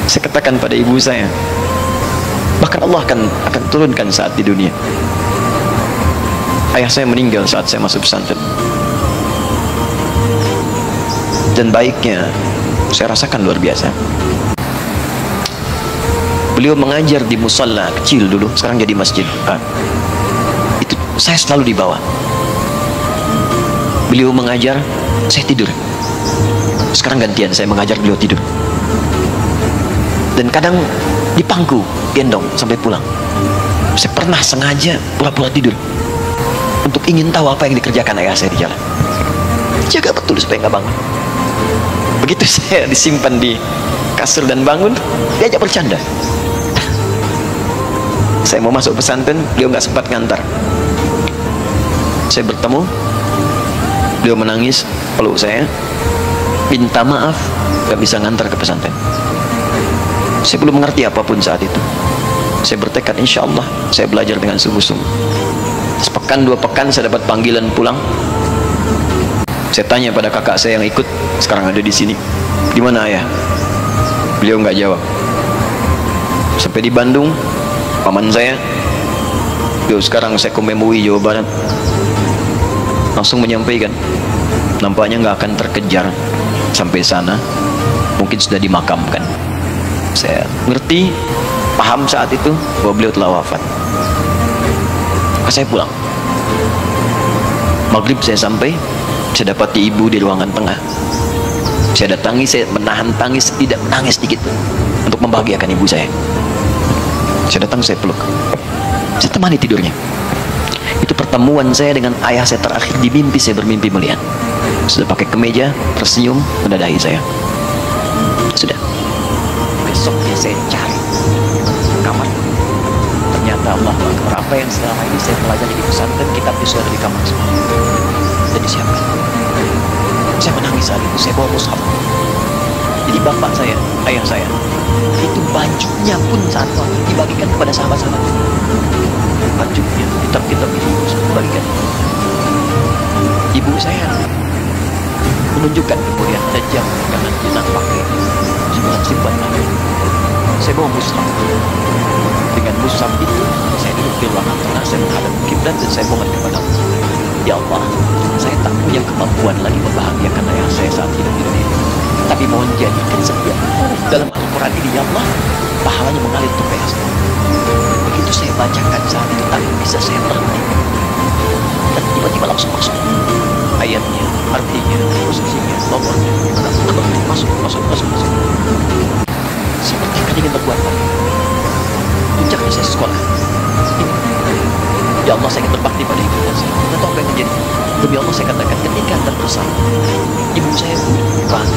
Saya katakan pada ibu saya, bahkan Allah akan turunkan saat di dunia. Ayah saya meninggal saat saya masuk pesantren, dan baiknya saya rasakan luar biasa. Beliau mengajar di musalla kecil dulu, sekarang jadi masjid. Itu saya selalu di bawah. Beliau mengajar, saya tidur. Sekarang gantian, saya mengajar, beliau tidur. Dan kadang di pangku, gendong sampai pulang. Saya pernah sengaja pura-pura tidur untuk ingin tahu apa yang dikerjakan ayah saya di jalan. Jaga betul supaya nggak bangun. Begitu saya disimpan di kasur dan bangun, diajak bercanda. Saya mau masuk pesantren, beliau nggak sempat ngantar. Saya bertemu, beliau menangis, peluk saya, minta maaf nggak bisa ngantar ke pesantren. Saya belum mengerti apapun saat itu. Saya bertekad, insya Allah saya belajar dengan sungguh-sungguh. Sepekan, 2 pekan saya dapat panggilan pulang. Saya tanya pada kakak saya yang ikut, sekarang ada di sini, di mana ayah? Beliau nggak jawab. Sampai di Bandung, paman saya, beliau sekarang saya ke MUI Jawa Barat, langsung menyampaikan, nampaknya nggak akan terkejar sampai sana, mungkin sudah dimakamkan. Saya ngerti, paham saat itu bahwa beliau telah wafat. Maka saya pulang. Maghrib saya sampai, saya dapati ibu di ruangan tengah. Saya datangi, saya menahan tangis, tidak menangis sedikit untuk membahagiakan ibu saya. Saya datang, saya peluk, saya temani tidurnya. Itu pertemuan saya dengan ayah saya terakhir di mimpi. Saya bermimpi melihat sudah pakai kemeja, tersenyum, mendadahi saya. Sudah. Besoknya saya cari kamar. Ternyata Allah Akbar, apa yang selama ini saya pelajari di pesantren, kitabnya sudah ada di kamar semua, dan disiapkan. Saya menangis saat itu. Saya bawa mushaf. Jadi bapak saya, ayah saya, itu bajunya pun saat itu dibagikan kepada sahabat-sahabat. Bajunya, kitab-kitab itu dibagikan. Ibu saya menunjukkan kemudian ada jam, jangan kita pakai, simpan lagi. Saya bawa mushaf. Dengan mushaf itu saya duduk di ruangan tengah, saya menghadap kiblat dan saya mohon kepada Allah, ya Allah, saya tak punya kemampuan lagi membahagiakan ayah saya saat hidup di dunia, tapi mohon jadikan setiap huruf dalam Al-Quran ini, ya Allah, pahalanya mengalir untuk ayah saya. Begitu saya bacakan saat itu, tak bisa saya berhenti, dan tiba-tiba langsung masuk ayatnya, artinya, posisinya, nomornya, masuk. Seperti kan ingin berbuat baik. Puncaknya saya sekolah. Ya Allah, saya ingin berbakti pada ibu dan saya. Tidak tahu apa yang terjadi. Demi Allah saya katakan, ketika Anda bersama ibu saya bukan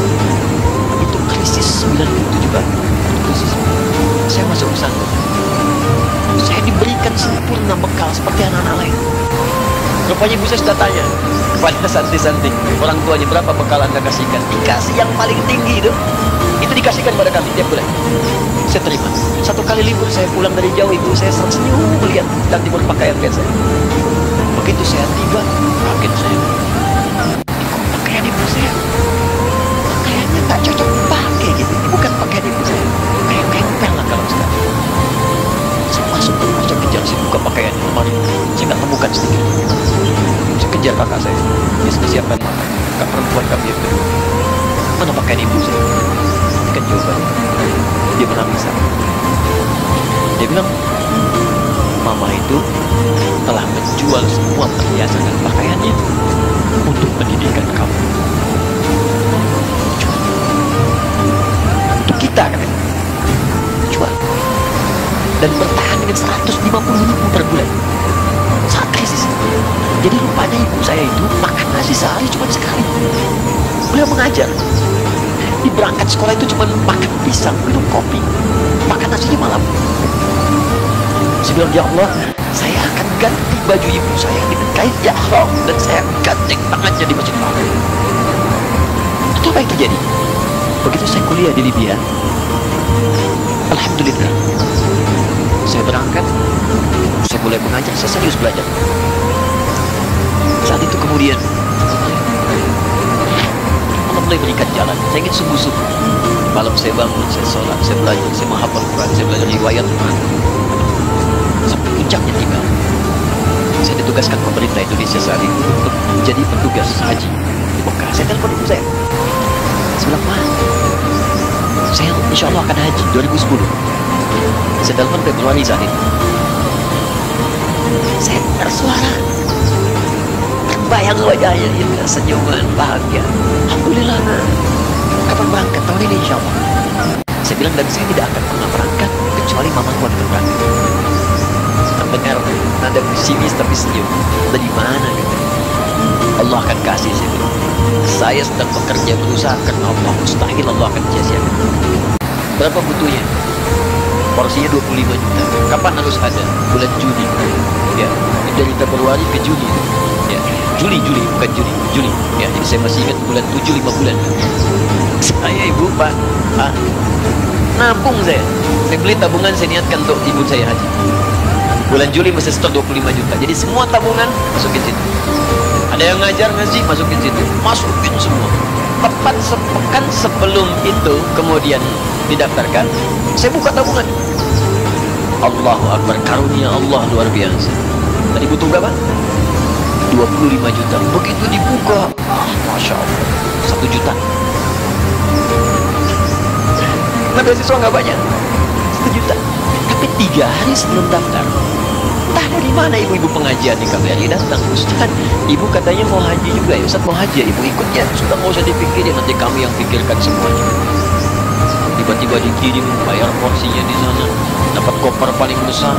itu krisis 97 banget. Krisis. Saya masuk ke sana. Saya diberikan sempurna bekal seperti anak-anak lain. Rupanya ibu saya sudah tanya kepada santri-santri, orang tuanya, berapa bekal Anda kasihkan? Dikasih yang paling tinggi itu. Itu dikasihkan pada kami tiap bulan. Saya terima. Satu kali libur saya pulang dari jauh, ibu saya tersenyum melihat dan timur pakaian saya. Begitu saya tiba, kaget saya. Ikut pakaian ibu saya. Pakaiannya tak cocok pakai gitu. Ini bukan pakaian ibu saya. Kayak kempel lah kalau sekarang. Saya masuk ke rumah, saya kejar, saya buka pakaian lemari. Saya nggak temukan sedikit. Saya kejar kakak saya. Dia sudah siapkan makan. Kakak perempuan kami yang kedua. Mana pakaian ibu saya? Kan jawabannya. Dia menangis. Dia bilang, mama itu telah menjual semua perhiasan dan pakaiannya untuk pendidikan kamu. Jual. Untuk kita kan? Jual. Dan bertahan dengan 150.000 per bulan saat krisis. Jadi rupanya ibu saya itu makan nasi sehari cuma sekali. Beliau mengajar. Di berangkat sekolah itu cuma makan pisang, minum kopi, makan nasi di malam. Saya bilang, ya Allah, saya akan ganti baju ibu saya dengan kain ihram dan saya gandeng tangannya di Masjid Haram. Itu apa yang terjadi? Begitu saya kuliah di Libya, alhamdulillah, saya berangkat, saya mulai mengajar, saya serius belajar. Saat itu kemudian Allah mulai berikan jalan. Saya ingin sungguh-sungguh Malam saya bangun, saya sholat, saya belajar, saya menghafal Quran, saya belajar riwayat Quran. Sampai puncaknya tiba. Saya ditugaskan pemerintah Indonesia saat itu untuk menjadi petugas haji di Mekah. Saya telepon ibu saya. Saya bilang, Ma, saya insya Allah akan haji 2010. Saya telepon Februari saat itu. Saya bersuara, terbayang wajahnya itu senyuman bahagia. Alhamdulillah, nah, kapan berangkat tahun ini insya Allah. Saya bilang, dan saya tidak akan pernah berangkat kecuali mamaku akan berangkat. Terdengar nada pesimis tapi senyum. Dari mana katanya? Allah akan kasih saya bilang. Saya sedang bekerja berusaha karena Allah, mustahil Allah akan sia-siakan. Berapa butuhnya? Porsinya 25 juta. Kapan harus ada? Bulan Juni. Ya, dari Februari ke Juni. Ya, Juli bukan Juli. Ya, jadi saya masih ingat bulan 7 5 bulan. Saya ibu Pak, nabung saya. Saya beli tabungan, saya niatkan untuk ibu saya haji. Bulan Juli mesti setor 25 juta. Jadi semua tabungan masukin situ. Ada yang ngajar ngaji, masukin situ. Masukin semua. Tepat sepekan sebelum itu kemudian didaftarkan, saya buka tabungan. Allahu Akbar, karunia Allah luar biasa. Tadi butuh berapa? 25 juta. Begitu dibuka, Masya Allah, 1 juta. Nah, beasiswa nggak banyak, 1 juta. Tapi 3 hari sebelum daftar, entah dari mana ibu-ibu pengajian di KBRI datang. Ustaz, ibu katanya mau haji juga ya? Ustaz mau haji ya? Ibu ikutnya? Sudah nggak usah dipikirin, nanti kami yang pikirkan semuanya. Tiba-tiba dikirim, bayar porsinya di sana, dapat koper paling besar.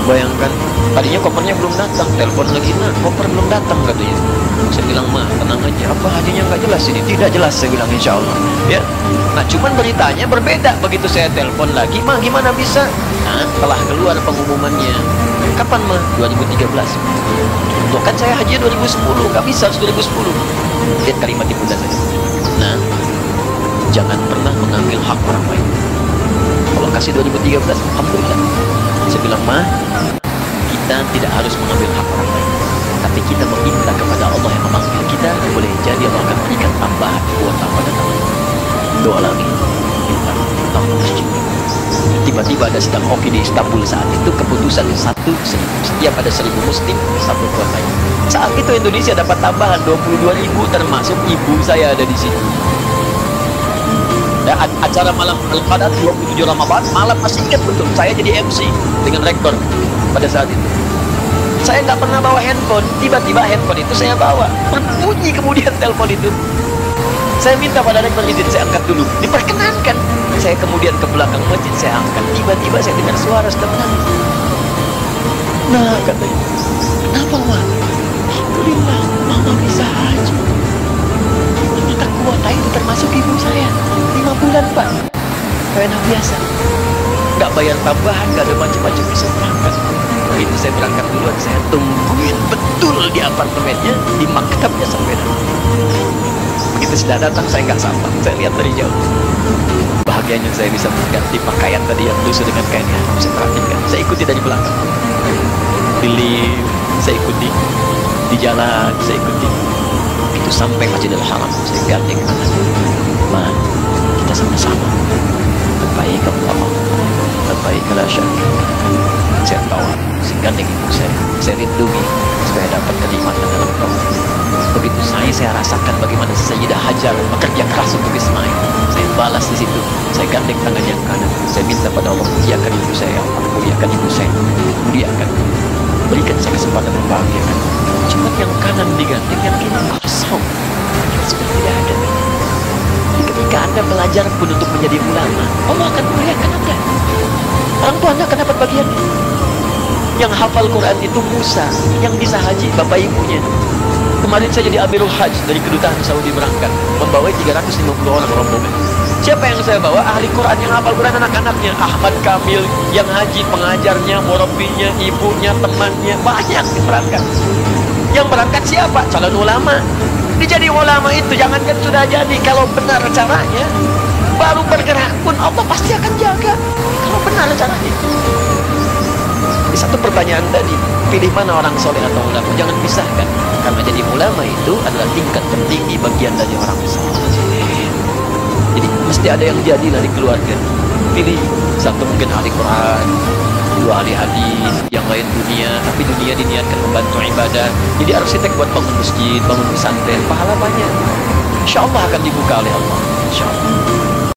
Bayangkan, tadinya kopernya belum datang, telepon lagi, nah koper belum datang katanya. Saya bilang, Ma, tenang aja, apa hadiahnya nggak jelas ini? Tidak jelas, saya bilang, insya Allah. Ya, nah cuman beritanya berbeda. Begitu saya telepon lagi, Ma, gimana bisa? Nah, telah keluar pengumumannya. Kapan, Ma? 2013. Loh, kan saya haji 2010, nggak bisa, harus 2010. Lihat kalimat ibunda saya. Nah, jangan pernah mengambil hak orang lain. Kalau kasih 2013, alhamdulillah. Saya bilang, Ma, kita tidak harus mengambil hak orang lain, tapi kita meminta kepada Allah yang memanggil kita. Boleh jadi Allah akan berikan tambahan kuota pada tahun. Doa lagi, minta tahun masjid. Tiba-tiba ada sedang oke di Istanbul saat itu, keputusan setiap ada 1000 muslim, 1 kuotanya. Saat itu Indonesia dapat tambahan 22.000, termasuk ibu saya ada di situ. Ya, acara malam Al-Qadar 27 Ramadan, malam masih ingat betul, saya jadi MC dengan rektor pada saat itu. Saya nggak pernah bawa handphone, tiba-tiba handphone itu saya bawa, berbunyi kemudian telepon itu. Saya minta pada rektor izin, saya angkat dulu, diperkenankan. Saya kemudian ke belakang masjid, saya angkat, tiba-tiba saya dengar suara sedang menangis. Nah, katanya, kenapa, Ma? Alhamdulillah, Mama bisa haji. Kita kuota itu termasuk ibu saya 5 bulan, Pak. Kayak biasa, nggak bayar tambahan, nggak ada macam-macam, bisa berangkat. Begitu saya berangkat duluan, saya tungguin betul di apartemennya, di maktabnya sampai datang. Begitu sudah datang, saya nggak sabar, saya lihat dari jauh. Bahagianya saya bisa mengganti pakaian tadi yang lusuh dengan kain ihram. Saya perhatikan, saya ikuti dari belakang. Di lift, saya ikuti. Di jalan, saya ikuti. Itu sampai Masjidil Haram, saya gandeng anaknya. Ma, kita sama-sama. Terbaik Allah, terbaik la syarika. Saya tahu, saya gandeng ibu saya lindungi supaya dapat kenikmatan dalam doa. Begitu saya rasakan bagaimana Sayyidah Hajar bekerja keras untuk Ismail. Saya balas di situ. Saya gandeng tangan yang kanan. Saya minta pada Allah, muliakan ibu saya, ya Allah, muliakan ibu saya, muliakan. Berikan saya kesempatan membahagiakan. Cuma yang kanan digandeng, yang kiri kosong. Sudah tidak ada. Jadi ketika Anda belajar pun untuk menjadi ulama, Allah akan muliakan Anda. Orang tua Anda akan dapat bagiannya. Yang hafal Quran itu Musa, yang bisa haji bapak ibunya. Kemarin saya jadi Amirul Hajj dari kedutaan Saudi berangkat, membawa 350 orang rombongan. Siapa yang saya bawa? Ahli Quran yang hafal Quran, anak-anaknya. Ahmad Kamil yang haji, pengajarnya, murabinya, ibunya, temannya, banyak yang berangkat. Yang berangkat siapa? Calon ulama. Dia jadi ulama itu jangankan sudah jadi, kalau benar caranya, baru bergerak pun Allah pasti akan jaga. Kalau benar caranya. Di satu pertanyaan tadi, pilih mana orang soleh atau ulama? Jangan pisahkan, karena jadi ulama itu adalah tingkat tertinggi bagian dari orang soleh. Jadi mesti ada yang jadilah di keluarga. Pilih satu mungkin ahli Quran, dua ahli hadis, yang lain dunia, tapi dunia diniatkan membantu ibadah. Jadi arsitek buat bangun masjid, bangun pesantren, pahala banyak. Insya Allah akan dibuka oleh Allah. Insya Allah.